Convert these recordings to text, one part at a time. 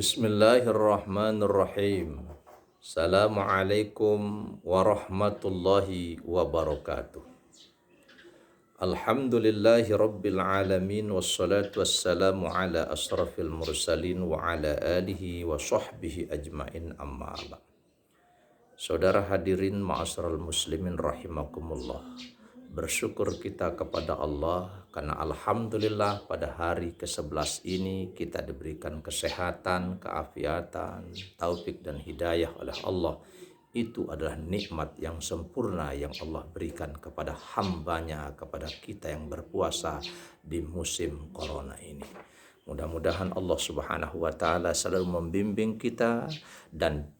Bismillahirrahmanirrahim. Assalamualaikum warahmatullahi wabarakatuh. Alhamdulillahi rabbil alamin wassalatu wassalamu ala asrafil mursalin wa ala alihi wa sahbihi ajmain amma ba'd. Saudara hadirin ma'asyiral muslimin rahimakumullah. Bersyukur kita kepada Allah karena alhamdulillah pada hari ke-11 ini kita diberikan kesehatan, keafiatan, taufik dan hidayah oleh Allah. Itu adalah nikmat yang sempurna yang Allah berikan kepada hambanya, kepada kita yang berpuasa di musim corona ini. Mudah-mudahan Allah Subhanahu wa Ta'ala selalu membimbing kita dan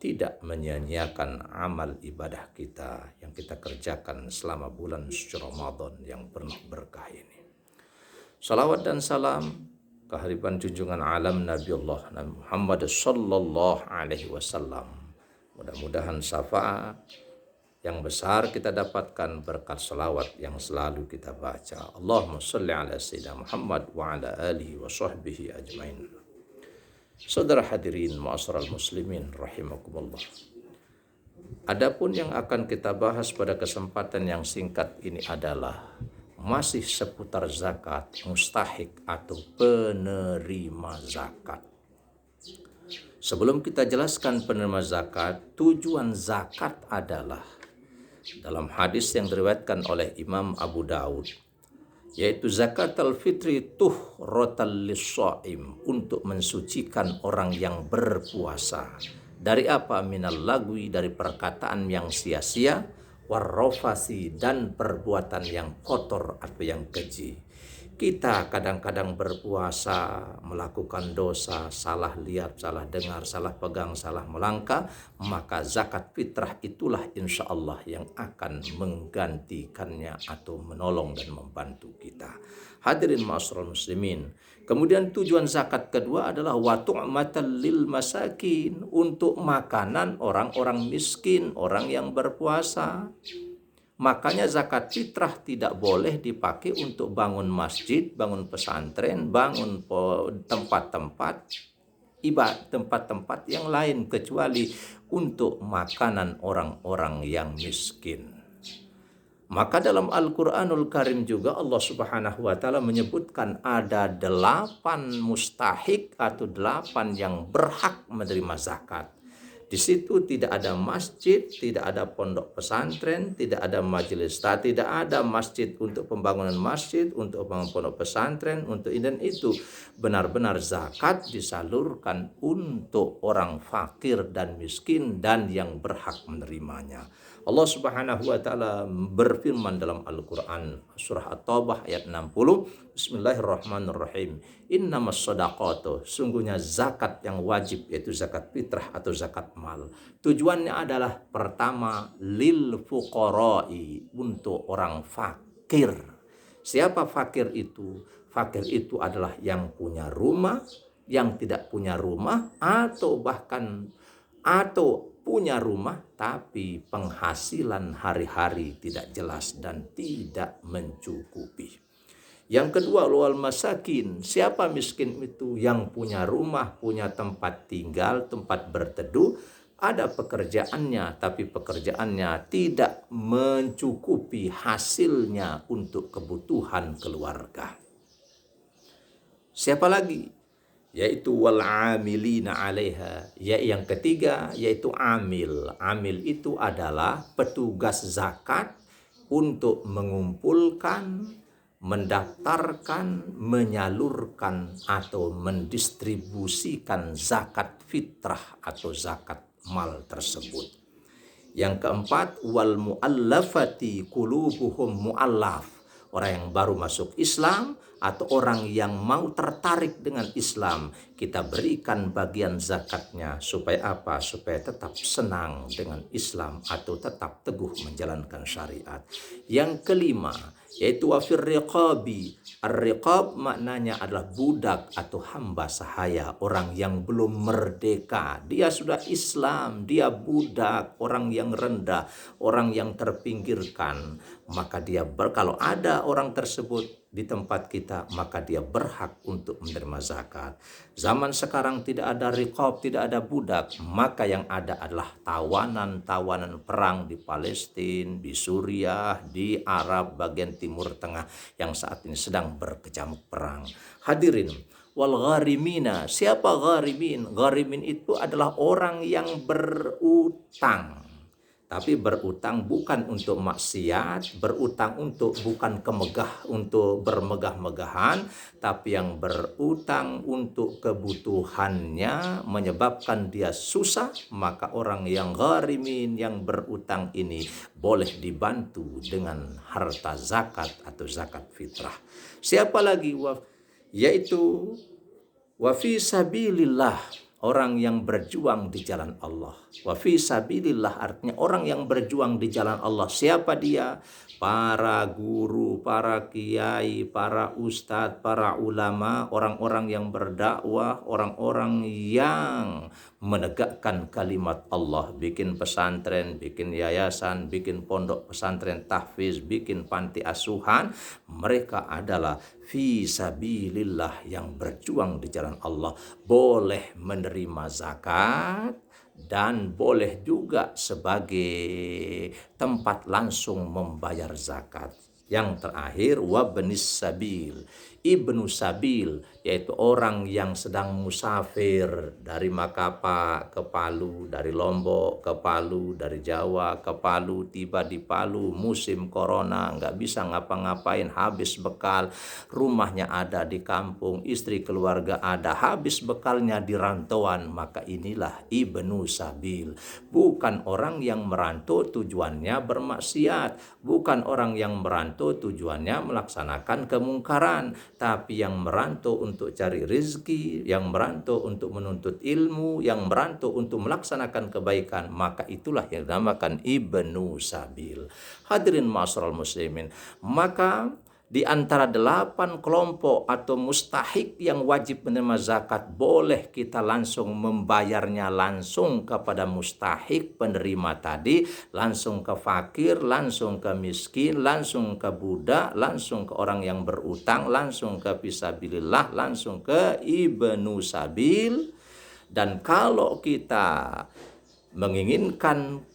tidak menyia-nyiakan amal ibadah kita yang kita kerjakan selama bulan suci Ramadan yang penuh berkah ini. Salawat dan salam kehadiran junjungan alam Nabi Muhammad sallallahu alaihi wasallam. Mudah-mudahan syafaat yang besar kita dapatkan berkat salawat yang selalu kita baca. Allahumma sholli ala sayyidina Muhammad wa ala alihi wa sahbihi ajmain. Saudara hadirin ma'asyiral muslimin rahimakumullah. Adapun yang akan kita bahas pada kesempatan yang singkat ini adalah masih seputar zakat mustahik atau penerima zakat. Sebelum kita jelaskan penerima zakat, tujuan zakat adalah dalam hadis yang diriwayatkan oleh Imam Abu Daud, yaitu zakat al-fitri tuhrotal lis-shaim, untuk mensucikan orang yang berpuasa. Dari apa? Minal lagwi, dari perkataan yang sia-sia, warrofasi, dan perbuatan yang kotor atau yang keji. Kita kadang-kadang berpuasa, melakukan dosa, salah lihat, salah dengar, salah pegang, salah melangkah, maka zakat fitrah itulah insya Allah yang akan menggantikannya atau menolong dan membantu kita. Hadirin ma'asyiral muslimin. Kemudian tujuan zakat kedua adalah wa tu'matal lil masakin, untuk makanan orang-orang miskin, orang yang berpuasa. Makanya zakat fitrah tidak boleh dipakai untuk bangun masjid, bangun pesantren, bangun tempat-tempat ibadah, tempat-tempat yang lain, kecuali untuk makanan orang-orang yang miskin. Maka dalam Al-Quranul Karim juga Allah Subhanahu wa Ta'ala menyebutkan ada 8 mustahik atau 8 yang berhak menerima zakat. Di situ tidak ada masjid, tidak ada pondok pesantren, tidak ada majelis taklim, tidak ada masjid untuk pembangunan masjid, untuk pembangunan pondok pesantren, untuk ini dan itu. Benar-benar zakat disalurkan untuk orang fakir dan miskin dan yang berhak menerimanya. Allah Subhanahu wa Ta'ala berfirman dalam Al-Quran surah At-Taubah ayat 60, Bismillahirrahmanirrahim. Innamas shadaqatu, sungguhnya zakat yang wajib, yaitu zakat fitrah atau zakat mal, tujuannya adalah pertama lil fuqara'i, untuk orang fakir. Siapa fakir itu? Fakir itu adalah yang punya rumah, yang tidak punya rumah, atau punya rumah tapi penghasilan hari-hari tidak jelas dan tidak mencukupi. Yang kedua, wal masakin. Siapa miskin itu? Yang punya rumah, punya tempat tinggal, tempat berteduh, ada pekerjaannya tapi pekerjaannya tidak mencukupi hasilnya untuk kebutuhan keluarga. Siapa lagi? Yaitu wal amilina 'alaiha, yang ketiga yaitu amil. Amil itu adalah petugas zakat untuk mengumpulkan, mendaftarkan, menyalurkan atau mendistribusikan zakat fitrah atau zakat mal tersebut. Yang keempat, wal muallafati qulubuhum, muallaf, orang yang baru masuk Islam atau orang yang mau tertarik dengan Islam, kita berikan bagian zakatnya supaya apa? Supaya tetap senang dengan Islam atau tetap teguh menjalankan syariat. Yang kelima, yaitu wafir riqabi. Ar-riqab maknanya adalah budak atau hamba sahaya, orang yang belum merdeka. Dia sudah Islam, dia budak, orang yang rendah, orang yang terpinggirkan. Maka dia kalau ada orang tersebut di tempat kita, maka dia berhak untuk menerima zakat. Zaman sekarang tidak ada riqab, tidak ada budak, maka yang ada adalah tawanan-tawanan perang di Palestina, di Suriah, di Arab bagian Timur Tengah yang saat ini sedang berkecamuk perang. Hadirin, wal gharimina, siapa gharimin? Gharimin itu adalah orang yang berutang. Tapi berutang bukan untuk maksiat, berutang bukan untuk bermegah-megahan, tapi yang berutang untuk kebutuhannya menyebabkan dia susah, maka orang yang gharimin, yang berutang ini boleh dibantu dengan harta zakat atau zakat fitrah. Siapa lagi? Yaitu wa fi sabilillah, orang yang berjuang di jalan Allah. Wa fi sabilillah artinya orang yang berjuang di jalan Allah. Siapa dia? Para guru, para kiai, para ustadz, para ulama, orang-orang yang berdakwah, orang-orang yang menegakkan kalimat Allah, bikin pesantren, bikin yayasan, bikin pondok pesantren tahfiz, bikin panti asuhan. Mereka adalah fi sabilillah, yang berjuang di jalan Allah, boleh menerima zakat dan boleh juga sebagai tempat langsung membayar zakat. Yang terakhir, wabnis sabil, ibnu sabil, yaitu orang yang sedang musafir dari Makapa ke Palu, dari Lombok ke Palu, dari Jawa ke Palu, tiba di Palu musim corona, nggak bisa ngapa-ngapain, habis bekal, rumahnya ada di kampung, istri keluarga ada, habis bekalnya di rantauan, maka inilah ibnu sabil. Bukan orang yang merantau tujuannya bermaksiat, bukan orang yang merantau tujuannya melaksanakan kemungkaran, tapi yang merantau untuk cari rezeki, yang merantau untuk menuntut ilmu, yang merantau untuk melaksanakan kebaikan, maka itulah yang dinamakan ibnu sabil. Hadirin ma'asyiral muslimin, maka di antara 8 kelompok atau mustahik yang wajib menerima zakat, boleh kita langsung membayarnya langsung kepada mustahik penerima tadi, langsung ke fakir, langsung ke miskin, langsung ke budak, langsung ke orang yang berutang, langsung ke fisabilillah, langsung ke ibnu sabil. Dan kalau kita menginginkan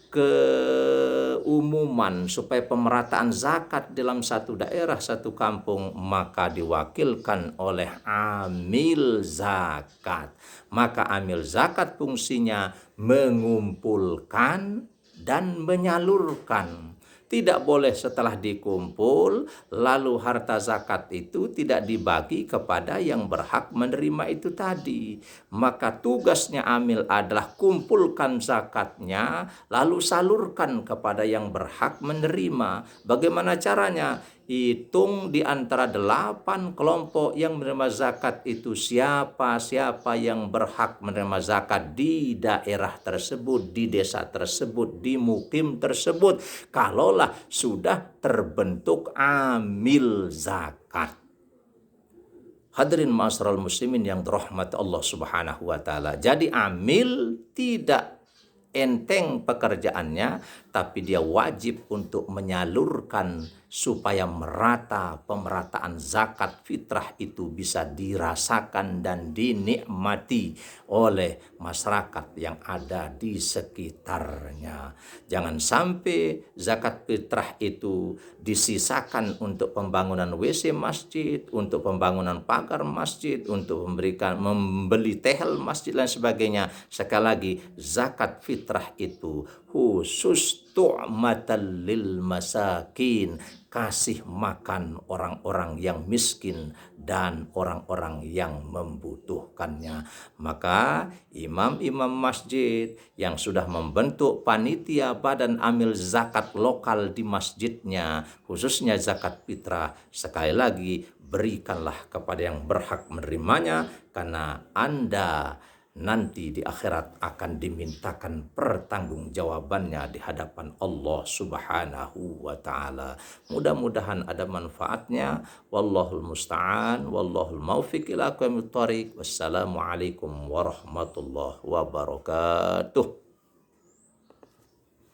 keumuman supaya pemerataan zakat dalam satu daerah, satu kampung, maka diwakilkan oleh amil zakat. Maka amil zakat fungsinya mengumpulkan dan menyalurkan. Tidak boleh setelah dikumpul lalu harta zakat itu tidak dibagi kepada yang berhak menerima itu tadi. Maka tugasnya amil adalah kumpulkan zakatnya lalu salurkan kepada yang berhak menerima. Bagaimana caranya? Hitung di antara 8 kelompok yang menerima zakat itu siapa yang berhak menerima zakat di daerah tersebut, di desa tersebut, di mukim tersebut, kalaulah sudah terbentuk amil zakat. Hadirin ma'asyiral muslimin yang dirahmati Allah Subhanahu wa taala. Jadi amil tidak enteng pekerjaannya, tapi dia wajib untuk menyalurkan supaya merata, pemerataan zakat fitrah itu bisa dirasakan dan dinikmati oleh masyarakat yang ada di sekitarnya. Jangan sampai zakat fitrah itu disisakan untuk pembangunan WC masjid, untuk pembangunan pagar masjid, untuk membeli tehel masjid dan sebagainya. Sekali lagi, zakat fitrah itu khusus tu'matan lil masakin, kasih makan orang-orang yang miskin dan orang-orang yang membutuhkannya. Maka imam-imam masjid yang sudah membentuk panitia badan amil zakat lokal di masjidnya, khususnya zakat fitrah, sekali lagi berikanlah kepada yang berhak menerimanya, karena Anda nanti di akhirat akan dimintakan pertanggungjawabannya di hadapan Allah Subhanahu wa taala. Mudah-mudahan ada manfaatnya. Wallahul musta'an, wallahul maufiq ila aqwamit thoriq. Wassalamualaikum warahmatullahi wabarakatuh.